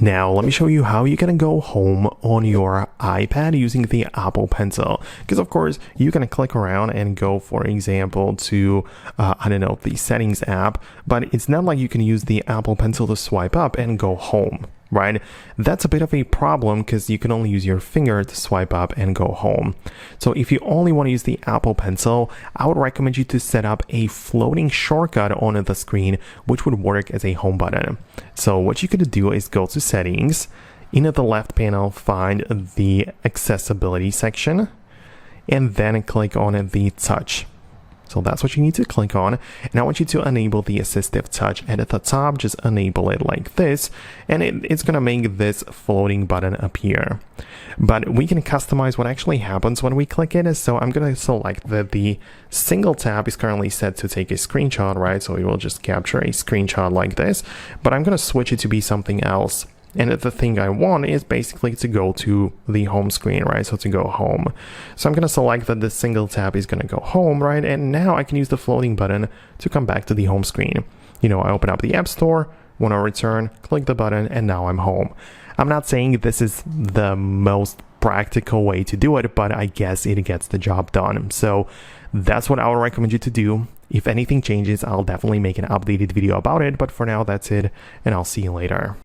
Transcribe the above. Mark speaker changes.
Speaker 1: Now, let me show you how you can go home on your iPad using the Apple Pencil. Because of course, you can click around and go, for example, to, I don't know, the Settings app, but it's not like you can use the Apple Pencil to swipe up and go home, right? That's a bit of a problem because you can only use your finger to swipe up and go home. So if you only want to use the Apple Pencil, I would recommend you to set up a floating shortcut on the screen, which would work as a home button. So what you could do is go to Settings, in the left panel, find the Accessibility section, and then click on the Touch. So that's what you need to click on. And I want you to enable the Assistive Touch at the top. Just enable it like this, and it's going to make this floating button appear. But we can customize what actually happens when we click it. So I'm going to select that the single tap is currently set to take a screenshot, right? So it will just capture a screenshot like this. But I'm going to switch it to be something else. And the thing I want is basically to go to the home screen, right? So to go home. So I'm going to select that the single tap is going to go home, right? And now I can use the floating button to come back to the home screen. You know, I open up the App Store, want to return, click the button, and now I'm home. I'm not saying this is the most practical way to do it, but I guess it gets the job done. So that's what I would recommend you to do. If anything changes, I'll definitely make an updated video about it. But for now, that's it, and I'll see you later.